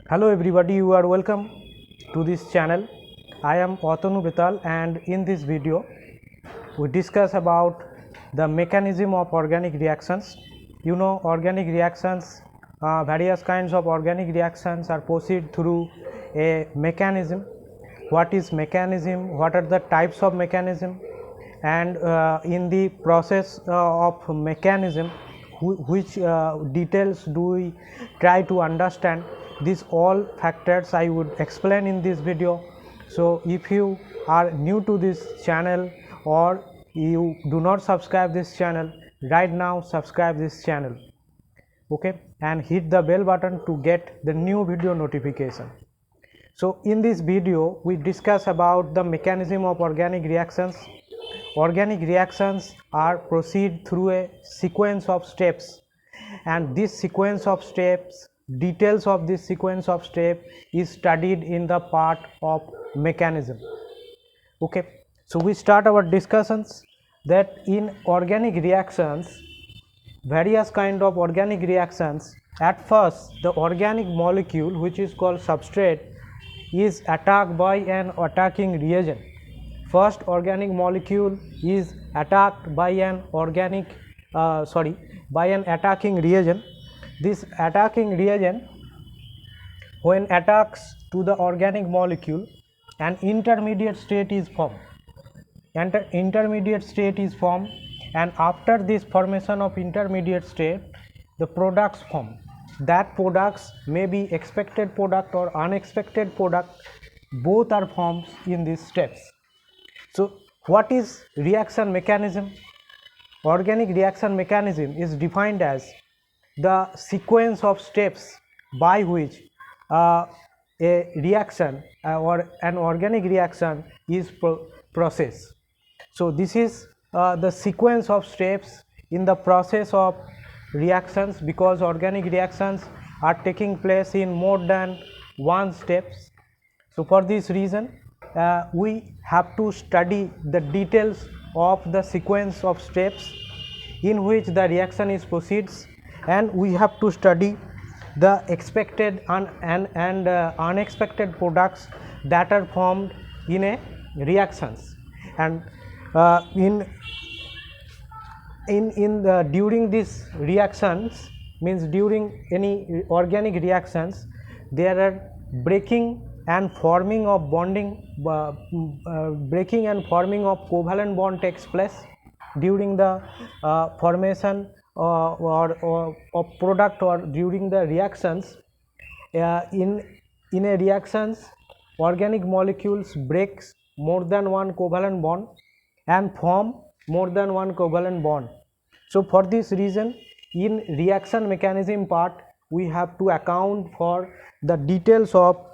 Hello everybody, you are welcome to this channel. I am Atanu Betal, and in this video we discuss about the mechanism of organic reactions. You know, organic reactions, various kinds of organic reactions are proceed through a mechanism. What is mechanism? What are the types of mechanism? And in the process of mechanism, which details do we try to understand? These all factors I would explain in this video. So if you are new to this channel or you do not subscribe this channel, right now subscribe this channel, okay, and hit the bell button to get the new video notification. So in this video we discuss about the mechanism of organic reactions. Organic reactions are proceed through a sequence of steps, and this sequence of steps, details of this sequence of step is studied in the part of mechanism. Okay, so we start our discussions that in organic reactions, various kind of organic reactions, at first the organic molecule which is called substrate is attacked by an attacking reagent. First organic molecule is attacked by an by an attacking reagent. This attacking reagent, when attacks to the organic molecule, an intermediate state is formed. Intermediate state is formed, and after this formation of intermediate state, the products form. That products may be expected product or unexpected product, both are formed in these steps. So what is reaction mechanism? Organic reaction mechanism is defined as the sequence of steps by which a reaction or an organic reaction is processed. So this is the sequence of steps in the process of reactions, because organic reactions are taking place in more than one steps. So for this reason we have to study the details of the sequence of steps in which the reaction is proceeds, and we have to study the expected and unexpected products that are formed in a reactions. And during these reactions, means during any organic reactions, there are breaking and forming of bonding, breaking and forming of covalent bond takes place during the formation or of product, or during the reactions. In a reactions, organic molecules breaks more than one covalent bond and form more than one covalent bond. So for this reason, in reaction mechanism part, we have to account for the details of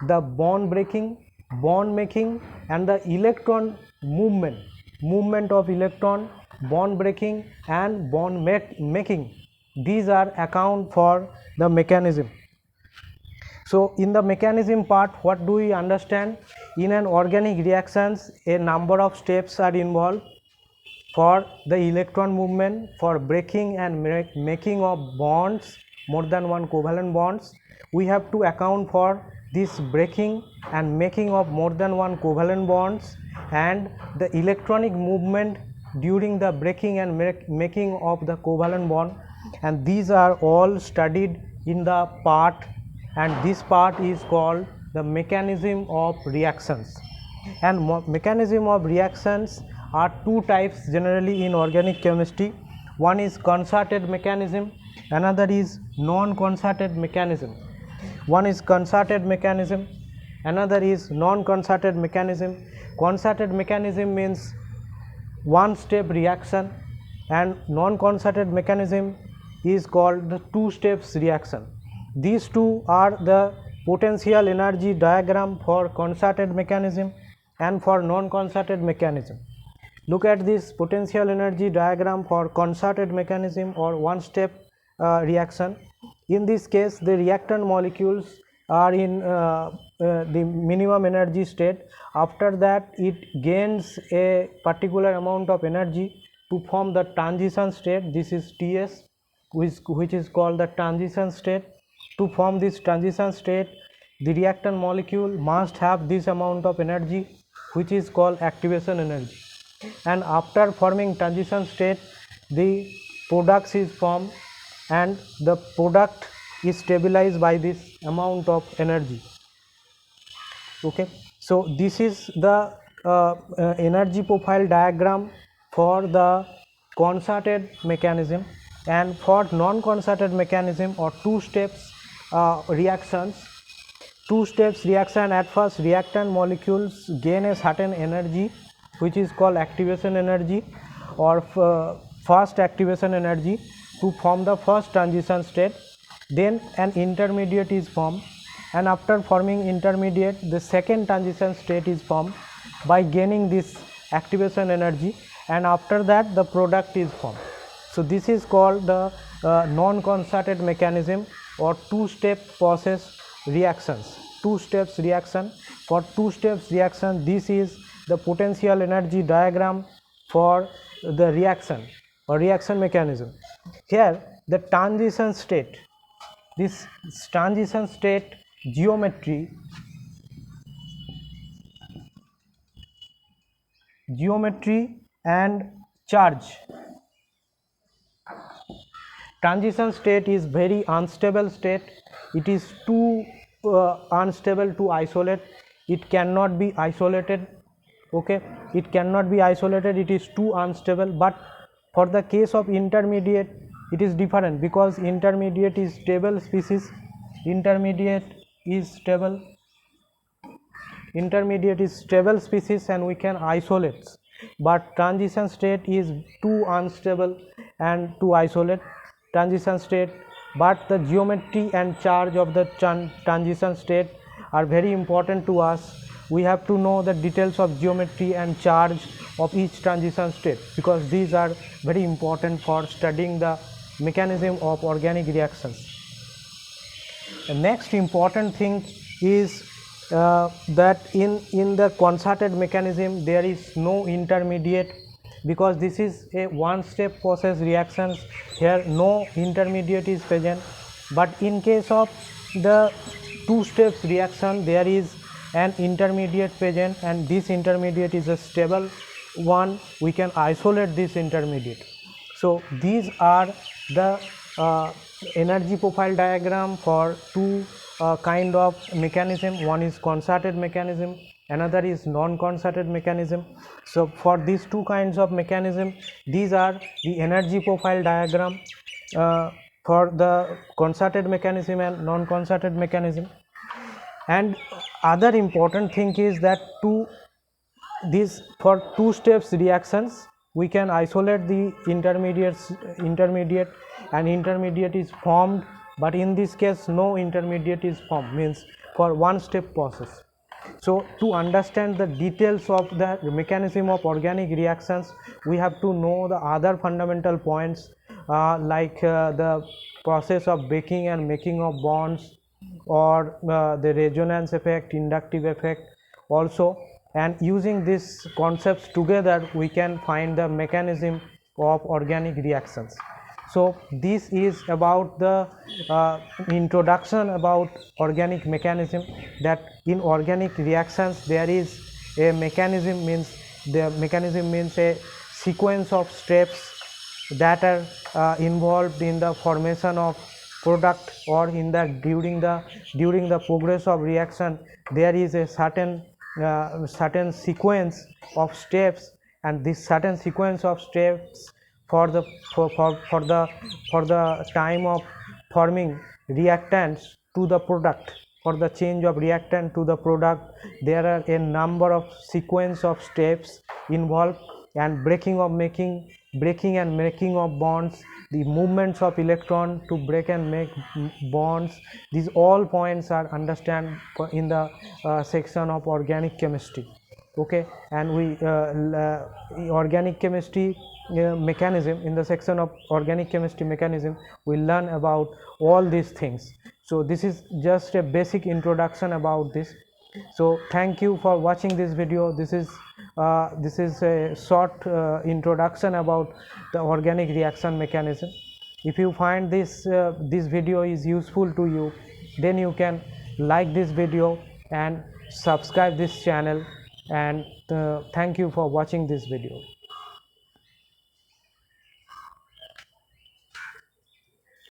the bond breaking, bond making, and the electron movement of electron, bond breaking and bond making. These are account for the mechanism. So in the mechanism part, what do we understand? In an organic reactions, a number of steps are involved for the electron movement, for breaking and making of bonds, more than one covalent bonds. We have to account for this breaking and making of more than one covalent bonds, and the electronic movement during the breaking and making of the covalent bond, and these are all studied in the part, and this part is called the mechanism of reactions. And mechanism of reactions are two types generally in organic chemistry. One is concerted mechanism, another is non-concerted mechanism. One is concerted mechanism, another is non-concerted mechanism. Concerted mechanism means one step reaction, and non-concerted mechanism is called the two steps reaction. These two are the potential energy diagram for concerted mechanism and for non-concerted mechanism. Look at this potential energy diagram for concerted mechanism or one step reaction. In this case, the reactant molecules are in the minimum energy state. After that, it gains a particular amount of energy to form the transition state. This is TS, which is called the transition state. To form this transition state, the reactant molecule must have this amount of energy, which is called activation energy, and after forming transition state the products is formed and the product is stabilized by this amount of energy. Okay, so this is the energy profile diagram for the concerted mechanism, and for non-concerted mechanism or two steps reactions, two steps reaction. At first reactant molecules gain a certain energy which is called activation energy or first activation energy to form the first transition state. Then an intermediate is formed, and after forming intermediate the second transition state is formed by gaining this activation energy, and after that the product is formed. So this is called the non-concerted mechanism or two-step process reactions. Two steps reaction. For two steps reaction, this is the potential energy diagram for the reaction or reaction mechanism. Here the transition state, this transition state geometry and charge. Transition state is very unstable state. It is too unstable to isolate. It cannot be isolated. Okay, it cannot be isolated, it is too unstable. But for the case of intermediate it is different, because intermediate is stable species, intermediate is stable species and we can isolate. But transition state is too unstable and to isolate transition state. But the geometry and charge of the transition state are very important to us. We have to know the details of geometry and charge of each transition state, because these are very important for studying the mechanism of organic reactions. The next important thing is that in the concerted mechanism there is no intermediate, because this is a one step process reactions. Here no intermediate is present. But in case of the two steps reaction there is an intermediate present, and this intermediate is a stable one. We can isolate this intermediate. So these are the energy profile diagram for two kind of mechanism. One is concerted mechanism, another is non-concerted mechanism. So for these two kinds of mechanism, these are the energy profile diagram for the concerted mechanism and non-concerted mechanism. And other important thing is that for two steps reactions we can isolate the intermediate and intermediate is formed, but in this case no intermediate is formed, means for one step process. So to understand the details of the mechanism of organic reactions, we have to know the other fundamental points like the process of breaking and making of bonds, or the resonance effect, inductive effect also. And using these concepts together we can find the mechanism of organic reactions. So this is about the introduction about organic mechanism, that in organic reactions there is a mechanism, means the mechanism means a sequence of steps that are involved in the formation of product, or in the during the progress of reaction there is a certain sequence of steps, and this certain sequence of steps for the time of forming reactants to the product, for the change of reactant to the product, there are a number of sequence of steps involved, and breaking and making of bonds, the movements of electron to break and make bonds, these all points are understand in the section of organic chemistry. Okay, and we organic chemistry mechanism, in the section of organic chemistry mechanism we learn about all these things. So this is just a basic introduction about this. So thank you for watching this video. This is a short introduction about the organic reaction mechanism. If you find this video is useful to you, then you can like this video and subscribe this channel, and thank you for watching this video.